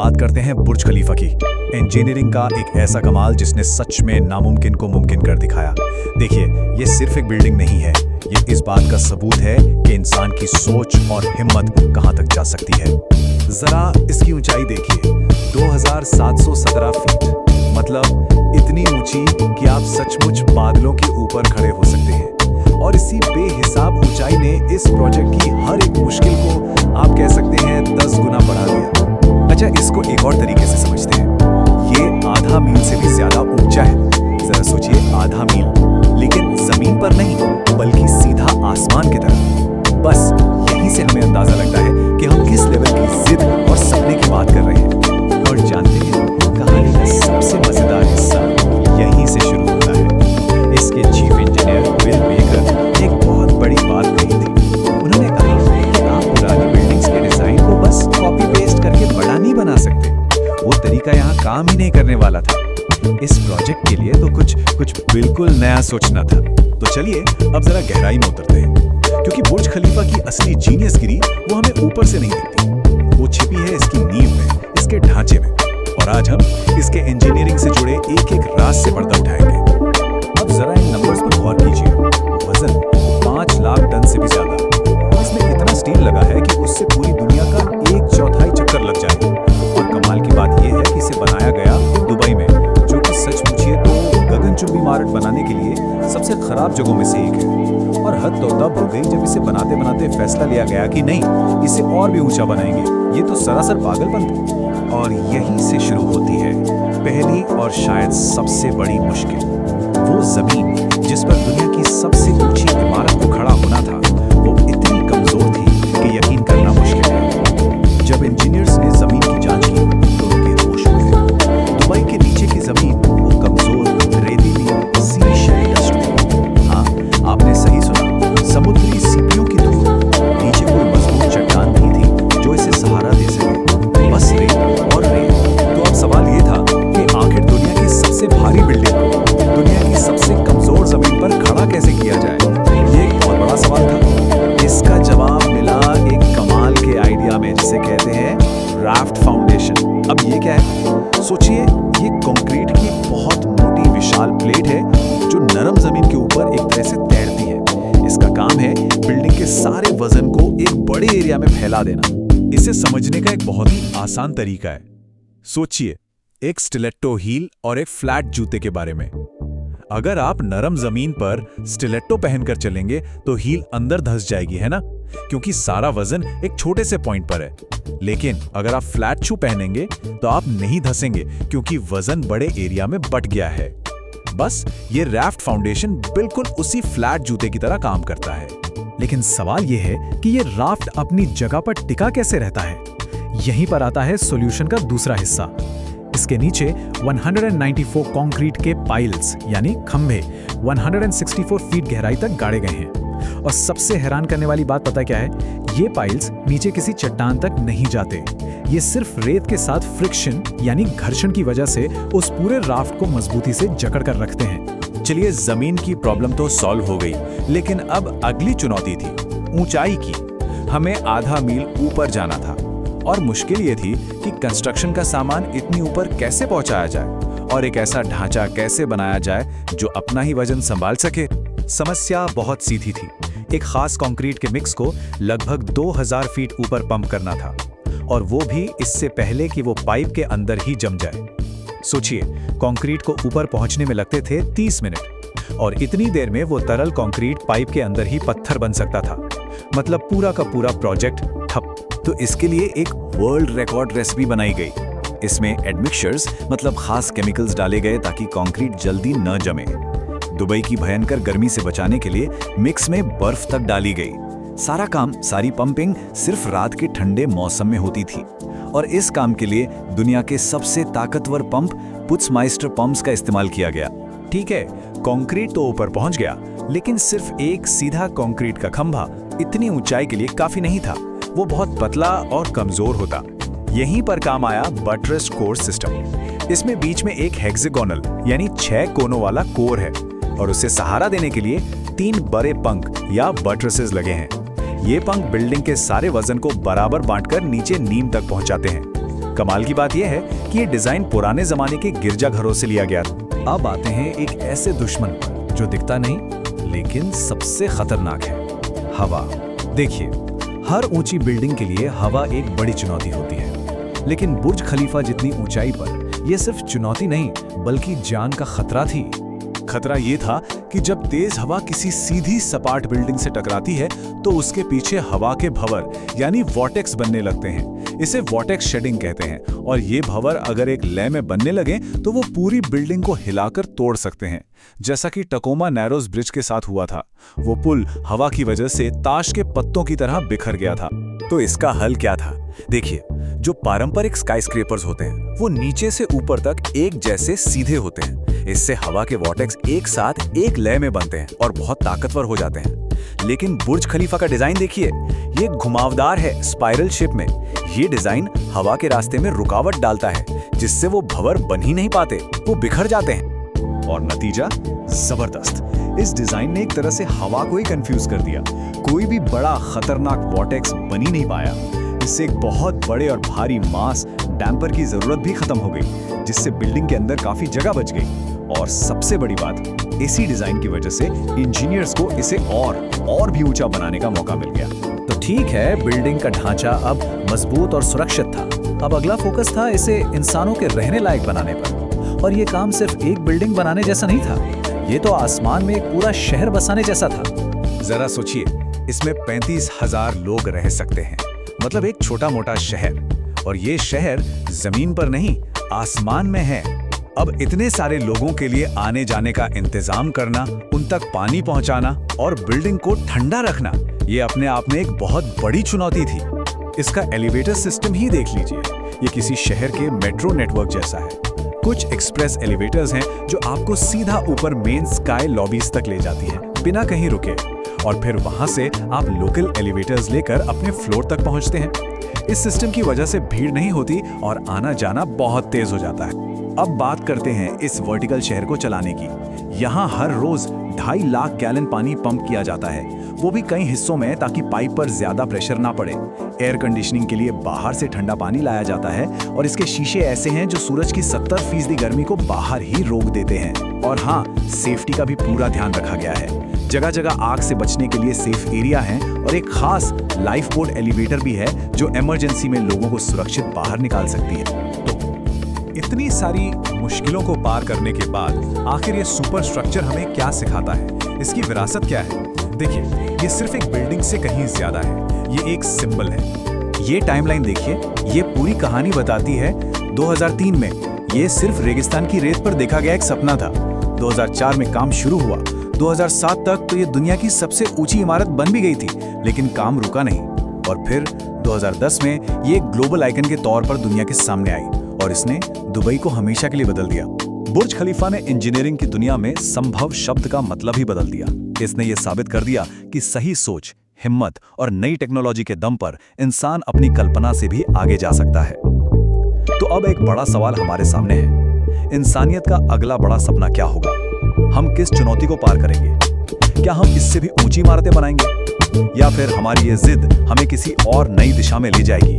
बात करते हैं बुर्ज खलीफा की। इंजीनियरिंग का एक ऐसा कमाल जिसने सच में नामुमकिन को मुमकिन कर दिखाया। देखिए, ये सिर्फ एक बिल्डिंग नहीं है, ये इस बात का सबूत है कि इंसान की सोच और हिम्मत कहां तक जा सकती है। जरा इसकी ऊंचाई देखिए, 2717 फीट, मतलब इतनी ऊंची कि आप सचमुच बादलों के ऊपर खड़े हो सकते हैं। और इसी बेहिसाब ऊंचाई ने इस प्रोजेक्ट की हर एक मुश्किल को आप कह सकते हैं 10 गुना बढ़ा दिया। अच्छा, इसको एक और तरीके से समझते हैं, ये आधा मील से भी ज्यादा ऊंचा है। जरा सोचिए, आधा मील, लेकिन जमीन पर नहीं बल्कि सीधा आसमान की तरफ। बस यहीं से हमें अंदाजा लगता है कि हम किस लेवल की जिद और सपने की बात कर रहे हैं। और जानते हैं, कहानी का सबसे मजेदार हिस्सा यहीं से शुरू होता है। इसके चीफ इंजीनियर विल बेकर ने एक बहुत बड़ी बात कही थी। उन्होंने कहा कि आप पुरानी बिल्डिंग्स के डिजाइन को बस कॉपी पेस्ट करके बड़ा नहीं बना सकते। वो तरीका यहाँ काम ही नहीं करने वाला था। इस प्रोजेक्ट के लिए तो कुछ बिल्कुल नया सोचना था। तो चलिए अब जरा गहराई में उतरते हैं, क्योंकि बुर्ज खलीफा की असली जीनियसगिरी वो हमें ऊपर से नहीं दिखती, वो छिपी है इसकी नींव में, इसके ढांचे में। और आज हम इसके इंजीनियरिंग से जुड़े एक एक राज से पर्दा उठाएंगे। अब जरा इन नंबर्स पर गौर कीजिए। वजन 5 लाख टन से भी ज्यादा। इसमें इतना स्टील लगा है कि उससे पूरी दुनिया का 1/4 चक्कर लग जाए। और कमाल की बात यह है कि इसे बनाया गया दुबई में, जो कि सच पूछिए तो गगनचुंबी इमारत बनाने के लिए सबसे खराब जगहों में से एक है। और हद तो तब हो गई जब इसे बनाते बनाते फैसला लिया गया कि नहीं, इसे और भी ऊंचा बनाएंगे। ये तो सरासर पागलपन था। और यहीं से शुरू होती है पहली और शायद सबसे बड़ी मुश्किल। वो जमीन जिस पर दुनिया की सबसे ऊंची इमारत को खड़ा होना था, वो इतनी कमजोर थी कि यकीन करना मुश्किल है। जब इंजीनियर्स ने जमीन की जांच की तो उनके होश उड़ गए। दुबई के नीचे की जमीन वो कमजोर, रेतीली, सी शेल डस्ट थी। हाँ, आपने सही सुना, समुद्री सीपियों की धूल। नीचे कोई मजबूत चट्टान नहीं थी जो इसे सहारा दे सके, बस रेत और रेत। तो अब सवाल ये था कि आखिर दुनिया की सबसे भारी बिल्डिंग को दुनिया की सबसे कमजोर जमीन पर खड़ा कैसे किया जाए? ये एक बहुत बड़ा सवाल था। इसका जवाब मिला एक कमाल के आइडिया में, जिसे कहते हैं राफ्ट फाउंडेशन। अब ये क्या है? सोचिए, ये कंक्रीट की बहुत मोटी विशाल प्लेट है जो नरम जमीन के ऊपर एक तरह से तैरती है। इसका काम है बिल्डिंग के सारे वजन को एक बड़े एरिया में फैला देना। इसे समझने का एक बहुत ही आसान तरीका है। सोचिए, एक स्टिलेट्टो हील और एक फ्लैट जूते के बारे में। अगर आप नरम जमीन पर स्टिलेट्टो पहनकर चलेंगे तो हील अंदर धंस जाएगी, है ना? क्योंकि सारा वजन एक छोटे से पॉइंट पर है। लेकिन अगर आप फ्लैट शू पहनेंगे तो आप नहीं धंसेंगे, क्योंकि वजन बड़े एरिया में बट गया है। बस ये राफ्ट फाउंडेशन बिल्कुल उसी फ्लैट जूते की तरह काम करता है। लेकिन सवाल यह है कि ये राफ्ट अपनी जगह पर टिका कैसे रहता है? यहीं पर आता है सॉल्यूशन का दूसरा हिस्सा। इसके नीचे 194 कंक्रीट के पाइल्स यानी खंभे 164 फीट गहराई तक गाड़े गए हैं। और सबसे हैरान करने वाली बात पता क्या है? ये पाइल्स नीचे किसी चट्टान तक नहीं जाते। ये सिर्फ रेत के साथ फ्रिक्शन यानी घर्षण की वजह से उस पूरे राफ्ट को मजबूती से जकड़ कर रखते हैं। चलिए, जमीन की प्रॉब्लम तो सॉल्व हो गई, लेकिन अब अगली चुनौती थी ऊंचाई की। हमें आधा मील ऊपर जाना था और मुश्किल ये थी कि कंस्ट्रक्शन का सामान इतनी ऊपर कैसे पहुंचाया जाए और एक ऐसा ढांचा कैसे बनाया जाए जो अपना ही वजन संभाल सके। समस्या बहुत सीधी थी। एक खास कंक्रीट के मिक्स को लगभग 2000 फीट ऊपर पंप करना था, और वो भी इससे पहले कि वो पाइप के अंदर ही जम जाए। सोचिए, कंक्रीट को ऊपर पहुंचने में लगते थे 30 मिनट, और इतनी देर में वो तरल कंक्रीट पाइप के अंदर ही पत्थर बन सकता था। मतलब पूरा का पूरा प्रोजेक्ट ठप। तो इसके लिए एक वर्ल्ड रिकॉर्ड रेसिपी बनाई गई। इसमें एडमिक्सचर्स मतलब खास केमिकल्स डाले गए ताकि कंक्रीट जल्दी न जमे। दुबई की भयंकर गर्मी से बचाने के लिए मिक्स में बर्फ तक डाली गई। सारा काम, सारी पंपिंग सिर्फ रात के ठंडे मौसम में होती थी। और इस काम के लिए दुनिया के सबसे ताकतवर पंप पुट्समाइस्टर पंप्स का इस्तेमाल किया गया। ठीक है, कंक्रीट तो ऊपर पहुंच गया, लेकिन सिर्फ एक सीधा कंक्रीट का खंभा इतनी ऊंचाई के लिए काफी नहीं था। वो बहुत पतला और कमजोर होता। यहीं पर काम आया बटरेस कोर सिस्टम। इसमें बीच में एक हेक्सागोनल यानी 6 कोनों वाला कोर है, और उसे सहारा देने के लिए 3 बड़े पंख या बटरेसेस लगे हैं। ये पंख बिल्डिंग के सारे वजन को बराबर बांटकर नीचे नींव तक पहुंचाते हैं। कमाल की बात यह है कि ये डिजाइन पुराने जमाने के गिरजाघरों से लिया गया था। अब आते हैं एक ऐसे दुश्मन पर जो दिखता नहीं लेकिन सबसे खतरनाक है, हवा। देखिए, हर ऊंची बिल्डिंग के लिए हवा एक बड़ी चुनौती होती है, लेकिन बुर्ज खलीफा जितनी ऊंचाई पर यह सिर्फ चुनौती नहीं बल्कि जान का खतरा थी। खतरा ये था कि जब तेज हवा किसी सीधी सपाट बिल्डिंग से टकराती है तो उसके पीछे हवा के भंवर यानी वॉर्टेक्स बनने लगते हैं। इसे वॉर्टेक्स शेडिंग कहते हैं, और ये भंवर अगर एक लय में बनने लगे तो वो पूरी बिल्डिंग को हिलाकर तोड़ सकते हैं, जैसा कि टकोमा नैरोज ब्रिज के साथ हुआ था। वो पुल हवा की वजह से ताश के पत्तों की तरह बिखर गया था। तो इसका हल क्या था? देखिए, जो पारंपरिक स्काईस्क्रेपर्स होते हैं वो नीचे से ऊपर तक एक जैसे सीधे होते हैं। इससे हवा के वॉर्टेक्स एक साथ एक लय में बनते हैं और बहुत ताकतवर हो जाते हैं। लेकिन बुर्ज खलीफा का डिजाइन देखिए, ये घुमावदार है, स्पाइरल शेप में। ये डिजाइन हवा के रास्ते में रुकावट डालता है, जिससे वो भंवर बन ही नहीं पाते, वो बिखर जाते हैं। और नतीजा जबरदस्त। इस डिजाइन ने एक तरह से हवा को ही कंफ्यूज कर दिया। कोई भी बड़ा खतरनाक वॉर्टेक्स बन ही नहीं पाया। इससे एक बहुत बड़े और भारी मास डैम्पर की जरूरत भी खत्म हो गई, जिससे बिल्डिंग के अंदर काफी जगह बच गई। और सबसे बड़ी बात, इसी डिजाइन की वजह से इंजीनियर्स को इसे और भी ऊंचा बनाने का मौका मिल गया। तो ठीक है, बिल्डिंग का ढांचा अब मजबूत और सुरक्षित था। अब अगला फोकस था इसे इंसानों के रहने लायक बनाने पर। और ये काम सिर्फ एक बिल्डिंग बनाने जैसा नहीं था, ये तो आसमान में एक पूरा शहर बसाने जैसा था। जरा सोचिए, इसमें 35,000 लोग रह सकते हैं, मतलब एक छोटा मोटा शहर। और ये शहर जमीन पर नहीं, आसमान में है। अब इतने सारे लोगों के लिए आने जाने का इंतजाम करना, उन तक पानी पहुंचाना और बिल्डिंग को ठंडा रखना, ये अपने आप में एक बहुत बड़ी चुनौती थी। इसका एलिवेटर सिस्टम ही देख लीजिए, ये किसी शहर के मेट्रो नेटवर्क जैसा है। कुछ एक्सप्रेस एलिवेटर्स हैं जो आपको सीधा ऊपर मेन स्काई लॉबीज तक ले जाती है बिना कहीं रुके, और फिर वहां से आप लोकल एलिवेटर्स लेकर अपने फ्लोर तक पहुंचते हैं। इस सिस्टम की वजह से भीड़ नहीं होती और आना जाना बहुत तेज हो जाता है। अब बात करते हैं इस वर्टिकल शहर को चलाने की। यहाँ हर रोज 2.5 लाख गैलन पानी पंप किया जाता है, वो भी कई हिस्सों में, ताकि पाइप पर ज्यादा प्रेशर ना पड़े। एयर कंडीशनिंग के लिए बाहर से ठंडा पानी लाया जाता है, और इसके शीशे ऐसे हैं जो सूरज की 70% गर्मी को बाहर ही रोक देते हैं। और हाँ, सेफ्टी का भी पूरा ध्यान रखा गया है। जगह जगह आग से बचने के लिए सेफ एरिया है, और एक खास लाइफ बोट एलिवेटर भी है जो इमरजेंसी में लोगों को सुरक्षित बाहर निकाल सकती है। इतनी सारी मुश्किलों को पार करने के बाद आखिर ये सुपर स्ट्रक्चर हमें क्या सिखाता है, इसकी विरासत क्या है? देखिए, ये सिर्फ एक बिल्डिंग से कहीं ज्यादा है, ये एक सिंबल है। ये टाइमलाइन देखिए, ये पूरी कहानी बताती है। 2003 में ये सिर्फ रेगिस्तान की रेत पर देखा गया एक सपना था। 2004 में काम शुरू हुआ, 2007 तक तो ये दुनिया की सबसे ऊंची इमारत बन भी गई थी, लेकिन काम रुका नहीं। और फिर 2010 में ये एक ग्लोबल आइकन के तौर पर दुनिया के सामने आई, और इसने दुबई को हमेशा के लिए बदल दिया। बुर्ज खलीफा ने इंजीनियरिंग की दुनिया में संभव शब्द का मतलब ही बदल दिया। इसने ये साबित कर दिया कि सही सोच, हिम्मत और नई टेक्नोलॉजी के दम पर इंसान अपनी कल्पना से भी आगे जा सकता है। तो अब एक बड़ा सवाल हमारे सामने है, इंसानियत का अगला बड़ा सपना क्या होगा? हम किस चुनौती को पार करेंगे? क्या हम इससे भी ऊंची इमारतें बनाएंगे, या फिर हमारी ये जिद हमें किसी और नई दिशा में ले जाएगी?